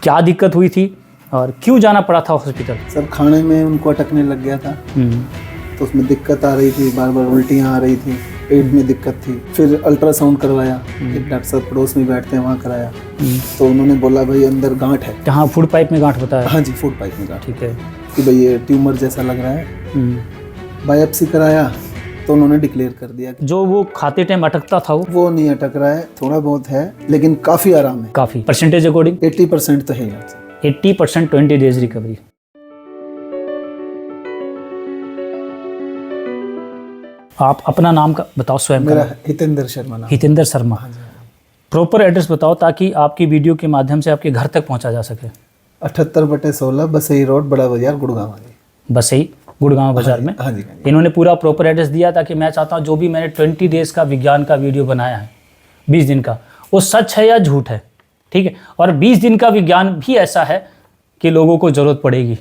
क्या दिक्कत हुई थी और क्यों जाना पड़ा था हॉस्पिटल? सर खाने में उनको अटकने लग गया था, तो उसमें दिक्कत आ रही थी, बार बार उल्टियाँ आ रही थी, पेट में दिक्कत थी। फिर अल्ट्रासाउंड करवाया, एक डॉक्टर साहब पड़ोस में बैठते हैं, वहाँ कराया। तो उन्होंने बोला भाई अंदर गांठ है। जहाँ फूड पाइप में गांठ होता है? हाँ जी, फूड पाइप में गांठ। ठीक है कि भाई ये ट्यूमर जैसा लग रहा है। बायोप्सी कराया तो उन्होंने डिक्लेयर कर दिया कि जो वो खाते टाइम अटकता था वो नहीं अटक रहा है, थोड़ा बहुत है लेकिन काफ़ी आराम है। काफ़ी परसेंटेज अकॉर्डिंग 80% तो है। 80% 20 डेज रिकवरी। आप अपना नाम का बताओ स्वयं का। मेरा हितेंद्र शर्मा नाम। हितेंद्र शर्मा। प्रॉपर एड्रेस बताओ ताकि आपकी वीडियो के माध्यम से आपके घर तक पहुंचा जा सके। 78/16 बसई रोड, बड़ा बाजार, गुड़गांव। बसई गुड़गांव बाजार में। हाँ जी। इन्होंने पूरा प्रॉपर एड्रेस दिया ताकि मैं चाहता हूँ जो भी मैंने 20 डेज का विज्ञान का वीडियो बनाया है 20 दिन का, वो सच है या झूठ है। ठीक है, और 20 दिन का विज्ञान भी ऐसा है कि लोगों को ज़रूरत पड़ेगी।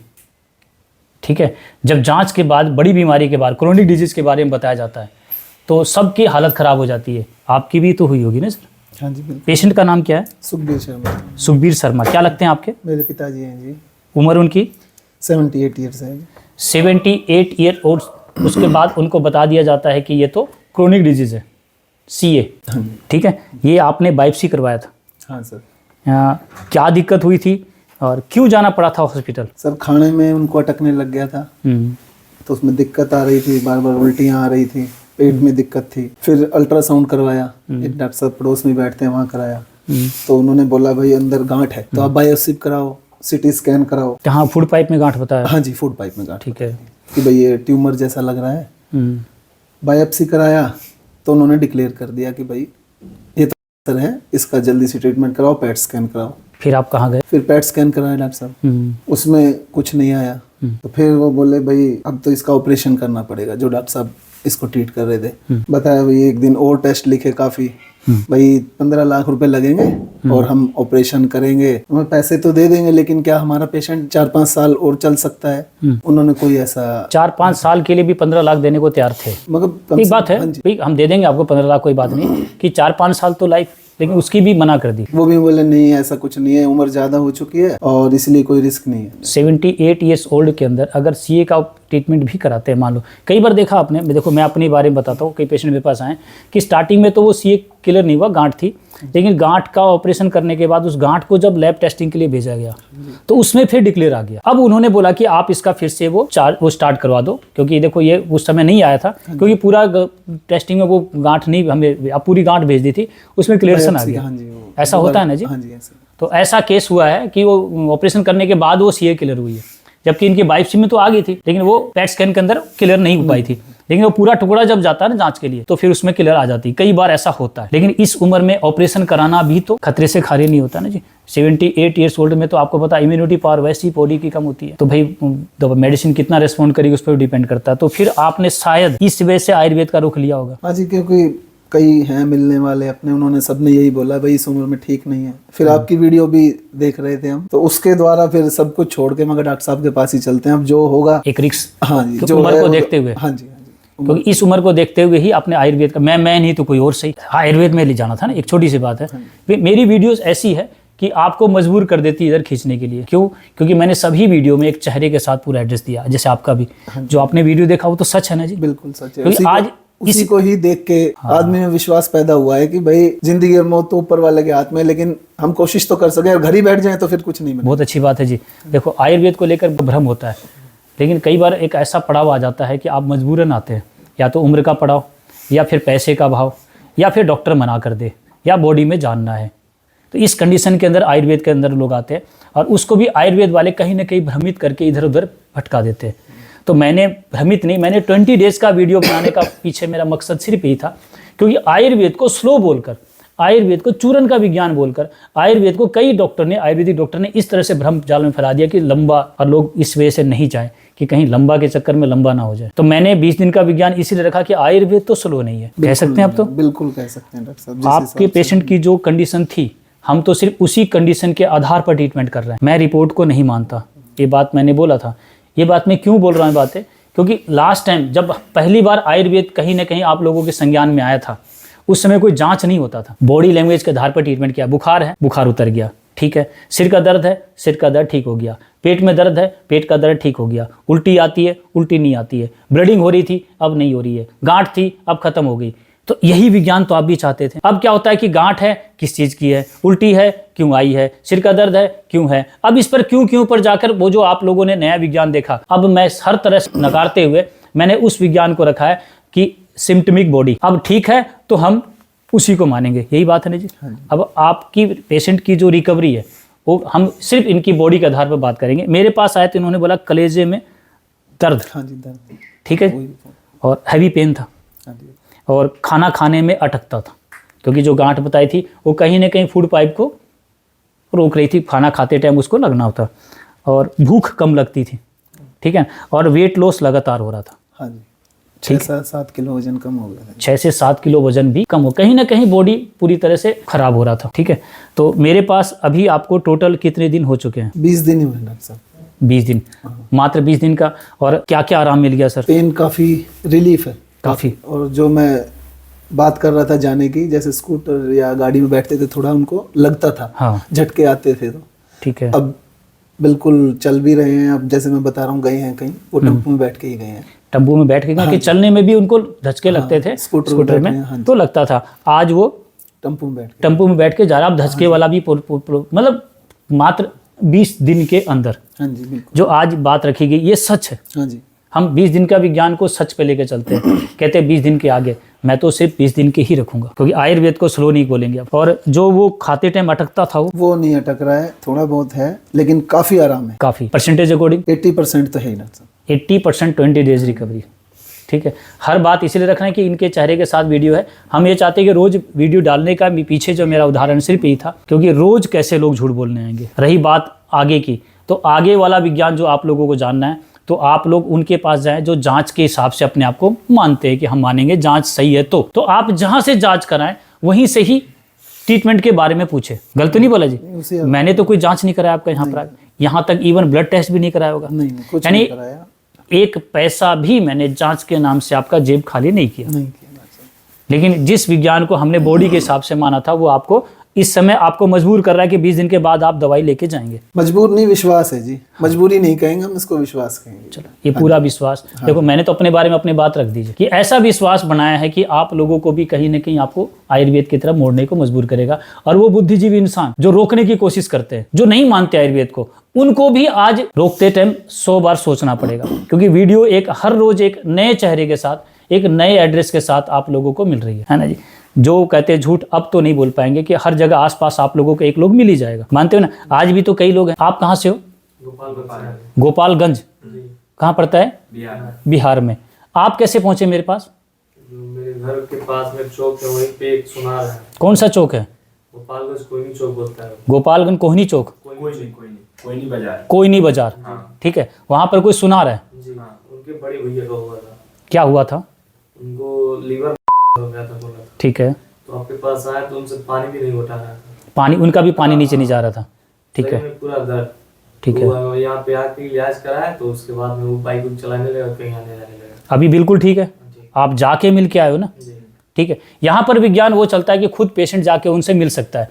ठीक है, जब जांच के बाद बड़ी बीमारी के बाद क्रोनिक डिजीज़ के बारे में बताया जाता है तो सबकी हालत ख़राब हो जाती है। आपकी भी तो हुई होगी ना सर? हाँ जी बिल्कुल। पेशेंट का नाम क्या है? सुखबीर शर्मा। सुखबीर शर्मा। क्या लगते हैं आपके? मेरे पिताजी हैं जी। उम्र उनकी 78 ईयर्स है। 78 ईयर और उसके बाद उनको बता दिया जाता है कि ये तो क्रोनिक डिजीज़ है, CA। ठीक है, ये आपने बायोप्सी करवाया था? हाँ सर। क्या दिक्कत हुई थी और क्यों जाना पड़ा था हॉस्पिटल? सर खाने में उनको अटकने लग गया था, तो उसमें दिक्कत आ रही थी, बार बार उल्टियाँ आ रही थी, पेट में दिक्कत थी। फिर अल्ट्रासाउंड करवाया, एक डॉक्टर साहब पड़ोस में बैठते हैं, वहाँ कराया। तो उन्होंने बोला भाई अंदर गांठ है, तो आप बायोप्सी कराओ, CT स्कैन कराओ। जहाँ फूड पाइप में गांठ होता है? हाँ जी, फूड पाइप में गांठ। ठीक है। कि भाई ये ट्यूमर जैसा लग रहा है। बायोप्सी कराया तो उन्होंने डिक्लेयर कर दिया कि भाई ये तो है, इसका जल्दी से ट्रीटमेंट कराओ, पेट स्कैन कराओ। फिर आप कहाँ गए? फिर पेट स्कैन कराया डॉक्टर साहब, उसमें कुछ नहीं आया। तो फिर वो बोले भाई अब तो इसका ऑपरेशन करना पड़ेगा। जो डॉक्टर साहब इसको ट्रीट कर रहे थे बताया भाई एक दिन और टेस्ट लिखे काफ़ी, भाई 15 लाख रुपए लगेंगे और हम ऑपरेशन करेंगे, हमें पैसे तो दे देंगे लेकिन क्या हमारा पेशेंट 4-5 साल और चल सकता है? उन्होंने कोई ऐसा 4-5 साल के लिए भी 15 लाख देने को तैयार थे। मतलब एक बात है भाई, हम दे देंगे आपको 15 लाख, कोई बात नहीं, कि 4-5 साल तो लाइफ, लेकिन उसकी भी मना कर दी। वो भी बोले नहीं ऐसा कुछ नहीं है, उम्र ज़्यादा हो चुकी है और इसलिए कोई रिस्क नहीं है। 78 ईयर्स ओल्ड के अंदर अगर CA का ट्रीटमेंट भी कराते हैं, मान लो कई बार देखा आपने, देखो मैं अपने बारे में बताता हूँ, कई पेशेंट मेरे पास आए कि स्टार्टिंग में तो वो CA क्लियर नहीं हुआ, गांठ थी, लेकिन गांठ का ऑपरेशन करने के बाद उस गांठ को जब लैब टेस्टिंग के लिए भेजा गया तो उसमें फिर डिक्लेयर आ गया। अब उन्होंने बोला कि आप इसका फिर से वो स्टार्ट करवा दो, क्योंकि देखो ये उस समय नहीं आया था, क्योंकि पूरा टेस्टिंग में वो गांठ नहीं, हमें अब पूरी गांठ भेज दी थी, उसमें क्लियरेशन आ गया। ऐसा होता है ना जी? तो ऐसा केस हुआ है कि वो ऑपरेशन करने के बाद वो CA क्लियर हुई है, जबकि इनकी बायोप्सी में तो आ गई थी, लेकिन वो पेट स्कैन के अंदर क्लियर नहीं हो पाई थी। लेकिन वो पूरा टुकड़ा जब जाता है ना जांच के लिए तो फिर उसमें क्लियर आ जाती है। कई बार ऐसा होता है, लेकिन इस उम्र में ऑपरेशन कराना भी तो खतरे से खाली नहीं होता ना जी। 78 ईयर्स ओल्ड में तो आपको पता इम्यूनिटी पावर वैसी बॉडी की कम होती है, तो भाई मेडिसिन कितना रिस्पॉन्ड करेगी उस पर डिपेंड करता है। तो फिर आपने शायद इस वजह से आयुर्वेद का रुख लिया होगा। हाँ जी, क्योंकि कई हैं मिलने वाले अपने, उन्होंने सबने यही बोला भाई इस उम्र में ठीक नहीं है। फिर आपकी वीडियो भी देख रहे थे हम, तो उसके द्वारा फिर सब कुछ छोड़ के मगर डॉक्टर साहब के पास ही चलते हैं। अब जो होगा एक रिस्क, हाँ जी, जो उम्र को देखते हुए। हाँ जी, क्योंकि इस उम्र को देखते हुए ही अपने आयुर्वेद का, मैं नहीं तो कोई और सही आयुर्वेद में ले जाना था ना। एक छोटी सी बात है, मेरी वीडियोस ऐसी है कि आपको मजबूर कर देती है इधर खींचने के लिए। क्यों? क्योंकि मैंने सभी वीडियो में एक चेहरे के साथ पूरा एड्रेस दिया, जैसे आपका भी जो आपने वीडियो देखा वो तो सच है ना जी? बिल्कुल सच है। क्योंकि आज इसी को ही देख के आदमी में विश्वास पैदा हुआ है कि भाई जिंदगी और मौत तो ऊपर वाले के हाथ में, लेकिन हम कोशिश तो कर सके, और घर ही बैठ जाए तो फिर कुछ नहीं मिले। बहुत अच्छी बात है जी। देखो आयुर्वेद को लेकर भ्रम होता है, लेकिन कई बार एक ऐसा पड़ाव आ जाता है कि आप मजबूरन आते हैं, या तो उम्र का पड़ाव, या फिर पैसे का भाव, या फिर डॉक्टर मना कर दे, या बॉडी में जानना है। तो इस कंडीशन के अंदर आयुर्वेद के अंदर लोग आते हैं, और उसको भी आयुर्वेद वाले कहीं ना कहीं भ्रमित करके इधर उधर भटका देते हैं। तो मैंने भ्रमित नहीं, मैंने 20 डेज का वीडियो बनाने का पीछे मेरा मकसद सिर्फ यही था, क्योंकि आयुर्वेद को स्लो बोलकर, आयुर्वेद को चूरन का विज्ञान बोलकर, आयुर्वेद को कई डॉक्टर ने, आयुर्वेदिक डॉक्टर ने इस तरह से भ्रम जाल में फैला दिया कि लंबा, और लोग इस वजह से नहीं जाएं कि कहीं लंबा के चक्कर में लंबा ना हो जाए। तो मैंने 20 दिन का विज्ञान इसीलिए रखा कि आयुर्वेद तो स्लो नहीं है। कह सकते हैं आप? तो बिल्कुल कह सकते हैं डॉक्टर साहब। आपके पेशेंट की जो कंडीशन थी, हम तो सिर्फ उसी कंडीशन के आधार पर ट्रीटमेंट कर रहे हैं। मैं रिपोर्ट को नहीं मानता, ये बात मैंने बोला था। ये बात मैं क्यों बोल रहा हूँ बातें, क्योंकि लास्ट टाइम जब पहली बार आयुर्वेद कहीं ना कहीं आप लोगों के संज्ञान में आया था, उस समय कोई जांच नहीं होता था, बॉडी लैंग्वेज के आधार पर ट्रीटमेंट किया। बुखार है, बुखार उतर गया, ठीक है। सिर का दर्द है, सिर का दर्द ठीक हो गया। पेट में दर्द है, पेट का दर्द ठीक हो गया। उल्टी आती है, उल्टी नहीं आती है। ब्लीडिंग हो रही थी, अब नहीं हो रही है। गांठ थी, अब खत्म हो गई। तो यही विज्ञान तो आप भी चाहते थे। अब क्या होता है कि गांठ है, किस चीज़ की है, उल्टी है, क्यों आई है, सिर का दर्द है, क्यों है। अब इस पर क्यों पर जाकर वो जो आप लोगों ने नया विज्ञान देखा, अब मैं हर तरह से नकारते हुए मैंने उस विज्ञान को रखा है कि सिम्टमिक बॉडी। अब ठीक है तो हम उसी को मानेंगे, यही बात है ना जी। अब आपकी पेशेंट की जो रिकवरी है वो हम सिर्फ इनकी बॉडी के आधार पर बात करेंगे। मेरे पास आए तो इन्होंने बोला कलेजे में दर्द, हाँ जी, दर्द, ठीक है, और हैवी पेन था, हाँ जी, और खाना खाने में अटकता था, क्योंकि जो गांठ बताई थी वो कहीं ना कहीं फूड पाइप को रोक रही थी, खाना खाते टाइम उसको लगना होता, और भूख कम लगती थी, ठीक है, और वेट लॉस लगातार हो रहा था। हाँ जी, 6-7 किलो वजन कम हो गया था। 6 से 7 किलो वजन भी कम हो, कहीं ना कहीं बॉडी पूरी तरह से खराब हो रहा था, ठीक है। तो मेरे पास अभी आपको टोटल कितने दिन हो चुके हैं? 20 दिन ही हुए डॉक्टर साहब। 20 दिन, मात्र 20 दिन का। और क्या क्या आराम मिल गया सर? पेन काफ़ी रिलीफ है, काफ़ी। और जो मैं बात कर रहा था जाने की, जैसे स्कूटर या गाड़ी में बैठते थे थोड़ा उनको लगता था, हाँ, झटके आते थे, तो ठीक है। अब बिल्कुल चल भी रहे हैं। अब जैसे मैं बता रहा हूँ, गए हैं कहीं, वो टेम्पो में बैठ के ही गए हैं। टेम्पो में बैठ के गए कि चलने में भी उनको धचके लगते थे, स्कूटर में हाँ, तो लगता था। आज वो टेम्पो में बैठ के जा रहा, अब धचके वाला भी मतलब मात्र 20 दिन के अंदर, हाँ जी, बिल्कुल जो आज बात रखी गई ये सच है। हाँ जी, हम 20 दिन का विज्ञान को सच पे लेके चलते हैं। कहते हैं 20 दिन के आगे, मैं तो सिर्फ 20 दिन के ही रखूंगा, क्योंकि आयुर्वेद को स्लो नहीं बोलेंगे। और जो वो खाते टाइम अटकता था वो नहीं अटक रहा है, थोड़ा बहुत है लेकिन काफ़ी आराम है। काफ़ी परसेंटेज अकॉर्डिंग 80% तो है ही डॉक्टर साहब। 80% 20 डेज रिकवरी, ठीक है। हर बात इसलिए रखना है कि इनके चेहरे के साथ वीडियो है। हम ये चाहते हैं कि रोज वीडियो डालने का पीछे जो मेरा उदाहरण सिर्फ यही था, क्योंकि रोज कैसे लोग झूठ बोलने आएंगे। रही बात आगे की, तो आगे वाला विज्ञान जो आप लोगों को जानना है, तो आप लोग उनके पास जाएं जो जांच के हिसाब से अपने आप को मानते हैं कि हम मानेंगे जांच सही है। तो आप जहां से जांच कराएं वहीं से ही ट्रीटमेंट के बारे में पूछे। गलत नहीं बोला जी? मैंने तो कोई जांच नहीं कराया आपका यहाँ पर, यहाँ तक इवन ब्लड टेस्ट भी नहीं कराया होगा। नहीं, कुछ यानी नहीं कराया। एक पैसा भी मैंने जांच के नाम से आपका जेब खाली नहीं किया। नहीं किया डॉक्टर साहब। लेकिन जिस विज्ञान को हमने बॉडी के हिसाब से माना था, वो आपको इस समय आपको मजबूर कर रहा है कि 20 दिन के बाद आप दवाई लेके जाएंगे। मजबूर नहीं, विश्वास है जी। मजबूरी नहीं कहेंगे हम इसको, विश्वास कहेंगे। चलो, ये पूरा विश्वास। देखो, मैंने तो अपने बारे में अपनी बात रख दीजिए कि ऐसा विश्वास बनाया है कि आप लोगों को भी कहीं ना कहीं आपको आयुर्वेद की तरफ मोड़ने को मजबूर करेगा। और वो बुद्धिजीवी इंसान जो रोकने की कोशिश करते हैं, जो नहीं मानते आयुर्वेद को, उनको भी आज रोकते टाइम 100 बार सोचना पड़ेगा, क्योंकि वीडियो एक हर रोज एक नए चेहरे के साथ, एक नए एड्रेस के साथ आप लोगों को मिल रही है ना जी। जो कहते हैं झूठ अब तो नहीं बोल पाएंगे कि हर जगह आसपास आप लोगों को एक लोग मिल ही जाएगा। मानते हो ना? आज भी तो कई लोग हैं। आप कहाँ से हो? गोपालगंज। कहाँ पड़ता है? बिहार में। आप कैसे पहुंचे मेरे पास? मेरे घर के पास में चौक है, वहीं पे एक सुनार है। कौन सा चौक है? गोपालगंज कोहनी चौक बोलता है। गोपालगंज कोहनी चौक, कोहनी बाजार, ठीक है। वहाँ पर कोई सुनार है? जी हाँ, उनके बड़े भैया का हुआ था। क्या हुआ था? उनको लीवर हो गया था, बोला। ठीक है। तो आपके पास आया तो उनसे पानी भी नहीं उठा रहा था। पानी, उनका भी पानी नीचे नहीं जा रहा था, ठीक है। पूरा दर्द, ठीक है। तो यहाँ पे आके इलाज कराया, तो उसके बाद में वो बाइक चलाने लगा, कहीं आने जाने लगा। अभी बिल्कुल ठीक है। आप जाके मिल के आए हो ना, ठीक है। यहाँ पर विज्ञान वो चलता है कि खुद पेशेंट जाके उनसे मिल सकता है,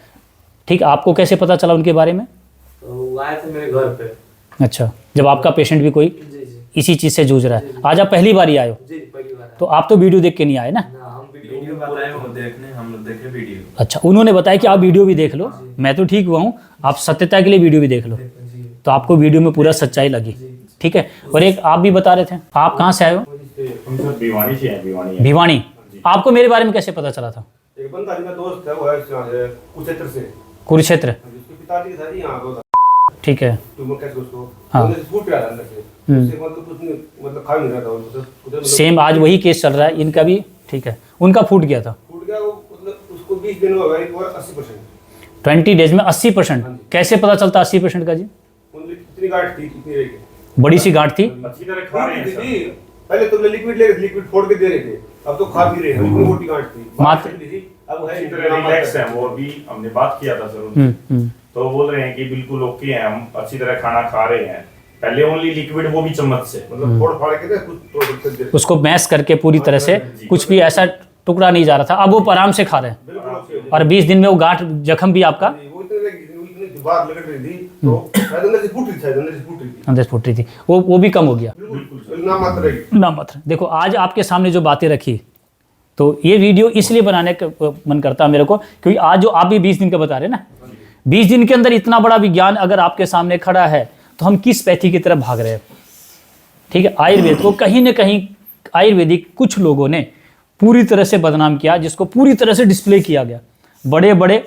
ठीक। आपको कैसे पता चला उनके बारे में? तो वो आए थे मेरे घर पे। अच्छा, जब आपका पेशेंट भी कोई जी जी इसी चीज़ से जूझ रहा है। आज आप पहली बार ही आए हो? जी, पहली बार तो आप तो वीडियो देख के नहीं आए ना? हम वीडियो बताए, वो देखने हम लोग देखे वीडियो। अच्छा, उन्होंने बताया कि आप वीडियो भी देख लो। मैं तो ठीक हुआ हूँ, आप सत्यता के लिए वीडियो भी देख लो, तो आपको वीडियो में पूरा सच्चाई लगी, ठीक है। और एक आप भी बता रहे थे, आप कहाँ से आए हो? भिवानी से हैं। भिवानी। आपको मेरे बारे में कैसे पता चला था? एक बंदा जिनका दोस्त है, वो है कुरुक्षेत्र से। कुरुक्षेत्र, उसके पिताजी के साथ ही यहाँ दो ठीक है। ट्यूमर कैसे उसको, हाँ। उन्हें फूट गया था अंदर से। उससे मतलब कुछ नहीं, मतलब खा नहीं रहा था वो, मतलब सेम आज वही केस चल रहा है इनका भी, ठीक है। उनका फूट गया था, फूट गया वो, मतलब उसको 20 दिन हो गए और 80%। 20 डेज में 80%। कैसे पता चलता 80% का जी? उनकी कितनी गांठ थी, कितनी रही, बड़ी सी गांठ थी। अच्छी तरह खा रहे हैं जी। पहले तुमने लिक्विड ले, लिक्विड फोड़ के दे रहे थे, अब तो खा भी रहे हैं। इतनी मोटी गांठ थी, मात्र अब है अच्छी तरह रिलैक्स है। वो अभी हमने बात किया था सर उनसे, तो बोल रहे हैं कि बिल्कुल ओके हैं, हम अच्छी तरह खाना खा रहे हैं। पहले ओनली लिक्विड, वो भी चम्मच से, मतलब फोड़ फाड़ के कुछ तो उसको मैश करके पूरी तरह से, कुछ भी ऐसा टुकड़ा नहीं जा रहा था। अब वो आराम से खा रहे हैं, और 20 दिन में वो गांठ जख्म भी आपका बाहर लग रही थी तो शायद अंदर से फूट रही थी, शायद अंदर से फूट रही थी, अंदर फूट रही थी, वो भी कम हो गया बिल्कुल ना मात्र रही। ना मात्र। देखो आज आपके सामने जो बातें रखी, तो ये वीडियो इसलिए बनाने का मन करता है मेरे को, क्योंकि आज जो आप भी 20 दिन का बता रहे हैं ना, 20 दिन के अंदर इतना बड़ा विज्ञान अगर आपके सामने खड़ा है तो हम किस पैथी की तरफ भाग रहे हैं। ठीक है, आयुर्वेद को कहीं ना कहीं आयुर्वेदिक कुछ लोगों ने पूरी तरह से बदनाम किया, जिसको पूरी तरह से डिस्प्ले किया गया बड़े बड़े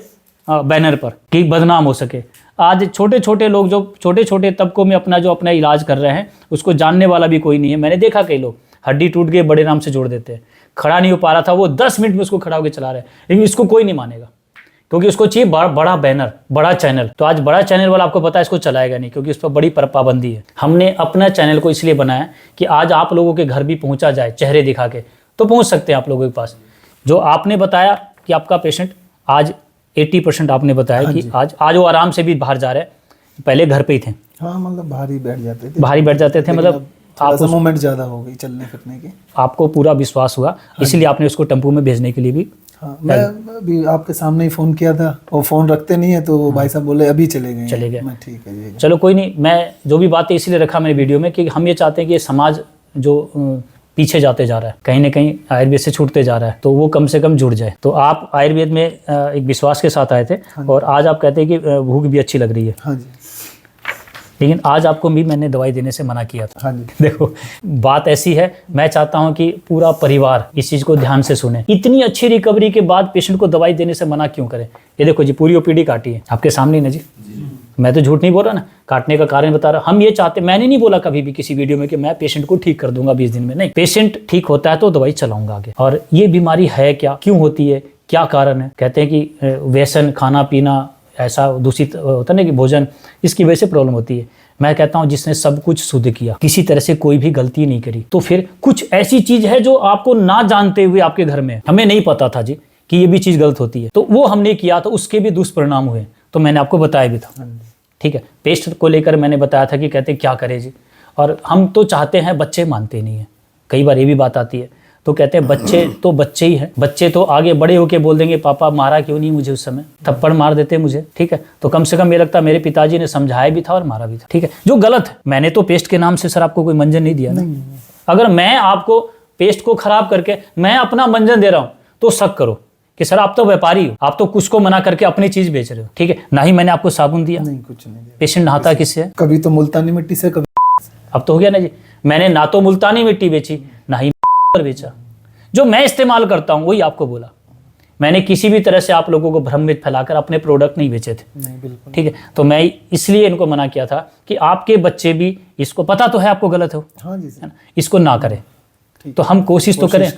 बैनर पर कि बदनाम हो सके। आज छोटे छोटे लोग जो छोटे छोटे तबकों में अपना इलाज कर रहे हैं, उसको जानने वाला भी कोई नहीं है। मैंने देखा कई लोग हड्डी टूट गई बड़े नाम से जोड़ देते हैं, खड़ा नहीं हो पा रहा था वो 10 मिनट में उसको खड़ा होकर चला रहे हैं, लेकिन इसको कोई नहीं मानेगा क्योंकि उसको चाहिए बड़ा बैनर, बड़ा चैनल। तो आज बड़ा चैनल वाला आपको पता है इसको चलाएगा नहीं, क्योंकि उस पर बड़ी पाबंदी है। हमने अपना चैनल को इसलिए बनाया कि आज आप लोगों के घर भी पहुंचा जाए, चेहरे दिखा के तो पहुंच सकते हैं आप लोगों के पास। जो आपने बताया कि आपका पेशेंट आज 80% आपने बताया कि आज वो आराम से भी बाहर जा रहे हैं, पहले घर पे ही थे। हाँ, मतलब बाहर ही बैठ जाते थे, बाहर ही बैठ जाते थे, मतलब आप मूवमेंट ज़्यादा हो गई चलने फिरने की, आपको पूरा विश्वास हुआ, इसलिए आपने उसको टेम्पो में भेजने के लिए भी। हाँ, मैं अभी आपके सामने ही फ़ोन किया था, वो फ़ोन रखते नहीं है तो वो भाई साहब बोले अभी चले गए। मैं ठीक है जी, चलो कोई नहीं। मैं जो भी बातें इसलिए रखा मैंने वीडियो में कि हम ये चाहते हैं कि ये समाज जो पीछे जाते जा रहा है, कहीं ना कहीं आयुर्वेद से छूटते जा रहा है, तो वो कम से कम जुड़ जाए। तो आप आयुर्वेद में एक विश्वास के साथ आए थे और आज आप कहते हैं कि भूख भी अच्छी लग रही है। हाँ जी, लेकिन आज आपको भी मैंने दवाई देने से मना किया था। हाँ जी। देखो बात ऐसी है, मैं चाहता हूं कि पूरा परिवार इस चीज़ को ध्यान से सुने। इतनी अच्छी रिकवरी के बाद पेशेंट को दवाई देने से मना क्यों करें। ये देखो जी, पूरी ओपीडी काटी है आपके सामने ही ना जी, मैं तो झूठ नहीं बोल रहा ना, काटने का कारण बता रहा। हम ये चाहते, मैंने नहीं बोला कभी भी किसी वीडियो में कि मैं पेशेंट को ठीक कर दूंगा 20 दिन में, नहीं। पेशेंट ठीक होता है तो दवाई चलाऊंगा आगे। और ये बीमारी है क्या, क्यों होती है, क्या कारण है। कहते हैं कि व्यसन, खाना पीना ऐसा दूषित होता है ना कि भोजन, इसकी वजह से प्रॉब्लम होती है। मैं कहता हूं जिसने सब कुछ शुद्ध किया, किसी तरह से कोई भी गलती नहीं करी, तो फिर कुछ ऐसी चीज है जो आपको ना जानते हुए आपके घर में, हमें नहीं पता था जी कि ये भी चीज गलत होती है, तो वो हमने किया तो उसके भी दुष्परिणाम हुए, तो मैंने आपको बताया भी था। ठीक है, पेस्ट को लेकर मैंने बताया था कि कहते क्या करें जी, और हम तो चाहते हैं, बच्चे मानते नहीं है। कई बार ये भी बात आती है, तो कहते हैं बच्चे तो बच्चे ही हैं, बच्चे तो आगे बड़े होके बोल देंगे पापा मारा क्यों नहीं मुझे, उस समय थप्पड़ मार देते मुझे। ठीक है, तो कम से कम ये लगता है मेरे पिताजी ने समझाया भी था और मारा भी था। ठीक है, जो गलत है। मैंने तो पेस्ट के नाम से सर आपको कोई मंजन नहीं दिया ना। अगर मैं आपको पेस्ट को खराब करके मैं अपना मंजन दे रहा हूं तो शक करो कि सर आप तो व्यापारी हो, आप तो कुछ को मना करके अपनी चीज बेच रहे हो। ठीक है, ना ही मैंने आपको साबुन दिया, नहीं कुछ नहीं दिया। पेशेंट नहाता किससे है, कभी तो मुल्तानी मिट्टी से, कभी अब तो हो गया ना जी। मैंने ना तो मुल्तानी मिट्टी बेची, ना ही बेचा। जो मैं इस्तेमाल करता हूं वही आपको बोला। मैंने किसी भी तरह से आप लोगों को भ्रम में फैलाकर अपने प्रोडक्ट नहीं बेचे थे। नहीं, बिल्कुल। ठीक है, तो मैं इसलिए इनको मना किया था कि आपके बच्चे भी, इसको पता तो है आपको गलत हो, हाँ जी है ना, इसको ना करें। तो हम कोशिश तो करें,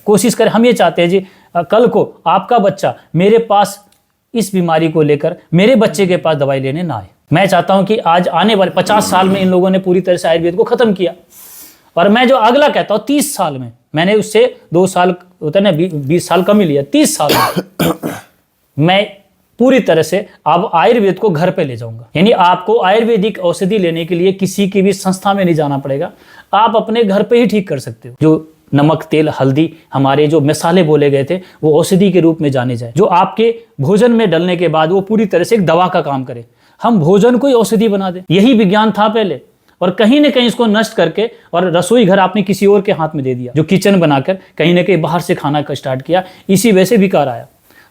कोशिश करें। हम ये चाहते हैं जी कल को आपका बच्चा मेरे पास इस बीमारी को लेकर मेरे बच्चे के पास दवाई लेने ना आए। मैं चाहता हूं कि आज आने वाले 50 साल में इन लोगों ने पूरी तरह से आयुर्वेद को खत्म किया, और मैं जो अगला कहता हूं 30 साल में, मैंने उससे 2 साल होता है ना, 20 साल कम ही लिया, 30 साल में मैं पूरी तरह से अब आयुर्वेद को घर पे ले जाऊंगा। यानी आपको आयुर्वेदिक औषधि लेने के लिए किसी की भी संस्था में नहीं जाना पड़ेगा, आप अपने घर पे ही ठीक कर सकते हो। जो नमक, तेल, हल्दी, हमारे जो मसाले बोले गए थे वो औषधि के रूप में जाने जाए, जो आपके भोजन में डलने के बाद वो पूरी तरह से एक दवा का काम करे। हम भोजन को ही औषधि बना दें, यही विज्ञान था पहले, और कहीं ना कहीं इसको नष्ट करके और रसोई घर आपने किसी और के हाथ में दे दिया, जो किचन बनाकर कहीं ना कहीं बाहर से खाना का स्टार्ट किया, इसी वजह से विकार आया।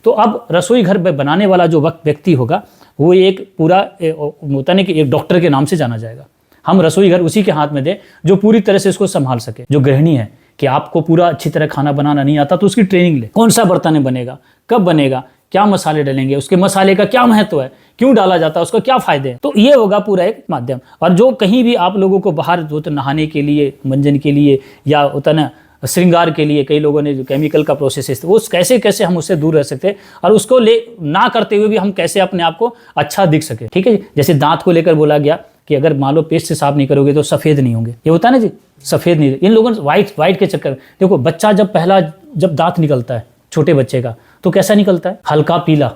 तो अब रसोई घर बनाने वाला जो व्यक्ति होगा वो एक पूरा होता नहीं कि एक डॉक्टर के नाम से जाना जाएगा। हम रसोई घर उसी के हाथ में दें जो पूरी तरह से इसको संभाल सके। जो गृहिणी है कि आपको पूरा अच्छी तरह खाना बनाना नहीं आता तो उसकी ट्रेनिंग ले, कौन सा बर्तन बनेगा, कब बनेगा, क्या मसाले डलेंगे, उसके मसाले का क्या महत्व है, क्यों डाला जाता है, उसका क्या फायदे हैं। तो ये होगा पूरा एक माध्यम। और जो कहीं भी आप लोगों को बाहर जो तो नहाने के लिए, मंजन के लिए या होता ना श्रृंगार के लिए कई लोगों ने जो केमिकल का प्रोसेस है वो कैसे कैसे हम उससे दूर रह सकते हैं, और उसको ले ना करते हुए भी हम कैसे अपने आप को अच्छा दिख सके। ठीक है जी, जैसे दांत को लेकर बोला गया कि अगर मान लो पेस्ट से साफ नहीं करोगे तो सफ़ेद नहीं होंगे, ये होता है ना जी, सफ़ेद नहीं। इन लोगों ने वाइट के चक्कर, देखो बच्चा जब दांत निकलता है छोटे बच्चे का तो कैसा निकलता है, हल्का पीला,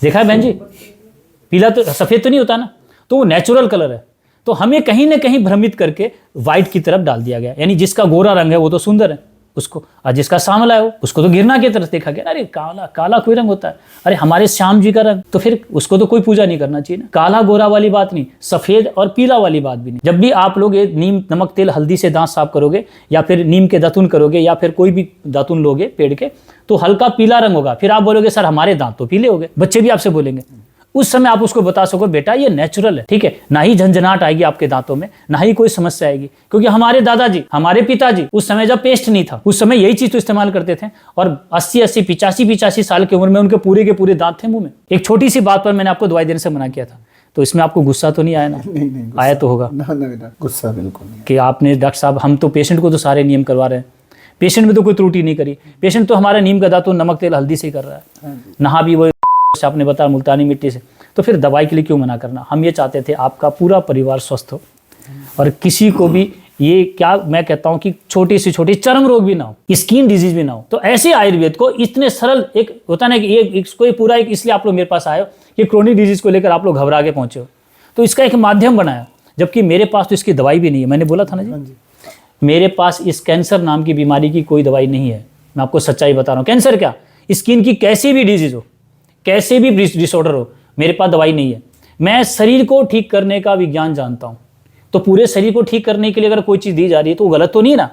देखा है बहन जी, पीला तो सफ़ेद तो नहीं होता ना, तो वो नेचुरल कलर है। तो हमें कहीं ना कहीं भ्रमित करके वाइट की तरफ डाल दिया गया, यानी जिसका गोरा रंग है वो तो सुंदर है, उसको, और जिसका सांवला है उसको तो गिरना की तरफ देखा गया। अरे काला काला कोई रंग होता है, अरे हमारे श्याम जी का रंग, तो फिर उसको तो कोई पूजा नहीं करना चाहिए ना। काला गोरा वाली बात नहीं, सफेद और पीला वाली बात भी नहीं। जब भी आप लोग ये नीम नमक तेल हल्दी से दांत साफ करोगे या फिर नीम के दातुन करोगे या फिर कोई भी दातुन लोगे पेड़ के, तो हल्का पीला रंग होगा। फिर आप बोलोगे सर हमारे दांत तो पीले हो गए, बच्चे भी आपसे बोलेंगे। उस समय आप उसको बता सको बेटा ये नेचुरल है, ठीक है, ना ही झंझनाहट आएगी आपके दांतों में, ना ही कोई समस्या आएगी। क्योंकि हमारे दादाजी, हमारे पिताजी उस समय जब पेस्ट नहीं था, उस समय यही चीज तो इस्तेमाल करते थे, और 80-80 85 साल की उम्र में उनके पूरे के पूरे दांत थे मुंह में। एक छोटी सी बात पर मैंने आपको दवाई देने से मना किया था, तो इसमें आपको गुस्सा तो नहीं आया ना? नहीं आया तो होगा ना बेटा, गुस्सा बिल्कुल नहीं कि आपने डॉक्टर साहब, हम तो पेशेंट को तो सारे नियम करवा रहे हैं, पेशेंट में तो कोई त्रुटि नहीं करी, पेशेंट तो हमारा नीम का दातुन नमक तेल हल्दी से ही कर रहा है, नहा भी वो आपने बताया मुल्तानी मिट्टी से, तो फिर दवाई के लिए क्यों मना करना। हम ये चाहते थे आपका पूरा परिवार स्वस्थ हो और किसी को भी ये क्या मैं कहता हूं कि छोटी से छोटी चर्म रोग भी ना हो, स्किन डिजीज भी ना हो। तो ऐसे आयुर्वेद को इतने सरल, एक होता ना कि ये इसको पूरा एक, इसलिए आप लोग मेरे पास आए हो कि क्रोनिक डिजीज को लेकर आप लोग घबरा के पहुंचे हो, तो इसका एक माध्यम बनाया। जबकि मेरे पास तो इसकी दवाई भी नहीं है, मैंने बोला था ना जी, मेरे पास इस कैंसर नाम की बीमारी की कोई दवाई नहीं है। मैं आपको सच्चाई बता रहा हूँ, कैंसर क्या, स्किन की कैसी भी डिजीज हो, कैसे भी डिसऑर्डर हो, मेरे पास दवाई नहीं है। मैं शरीर को ठीक करने का विज्ञान जानता हूँ, तो पूरे शरीर को ठीक करने के लिए अगर कोई चीज़ दी जा रही है तो वो गलत तो नहीं ना।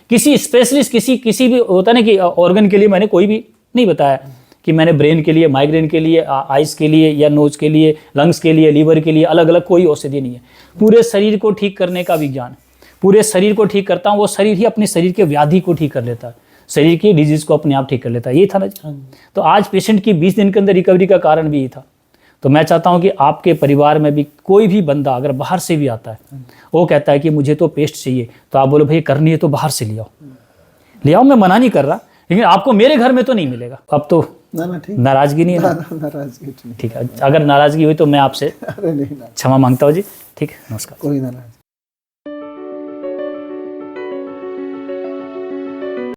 किसी स्पेशलिस्ट किसी भी होता ना कि ऑर्गन के लिए मैंने कोई भी नहीं बताया कि मैंने ब्रेन के लिए, माइग्रेन के लिए, आइज के लिए या नोज के लिए, लंग्स के लिए, लीवर के लिए अलग अलग कोई औषधि नहीं है। पूरे शरीर को ठीक करने का विज्ञान, पूरे शरीर को ठीक करता हूँ, वो शरीर ही अपने शरीर के व्याधि को ठीक कर लेता है, शरीर की डिजीज को अपने आप ठीक कर लेता है। ये था ना जी। तो आज पेशेंट की 20 दिन के अंदर रिकवरी का कारण भी ये था। तो मैं चाहता हूं कि आपके परिवार में भी कोई भी बंदा अगर बाहर से भी आता है, वो कहता है कि मुझे तो पेस्ट चाहिए, तो आप बोलो भाई करनी है तो बाहर से ले आओ, मैं मना नहीं कर रहा, लेकिन आपको मेरे घर में तो नहीं मिलेगा। अब तो ना ठीक, नाराजगी नहीं है ना? नाराजगी नहीं। ठीक है, अगर नाराजगी हुई तो मैं आपसे अरे नहीं, क्षमा मांगता हूँ जी। ठीक है, नमस्कार। कोई नाराजगी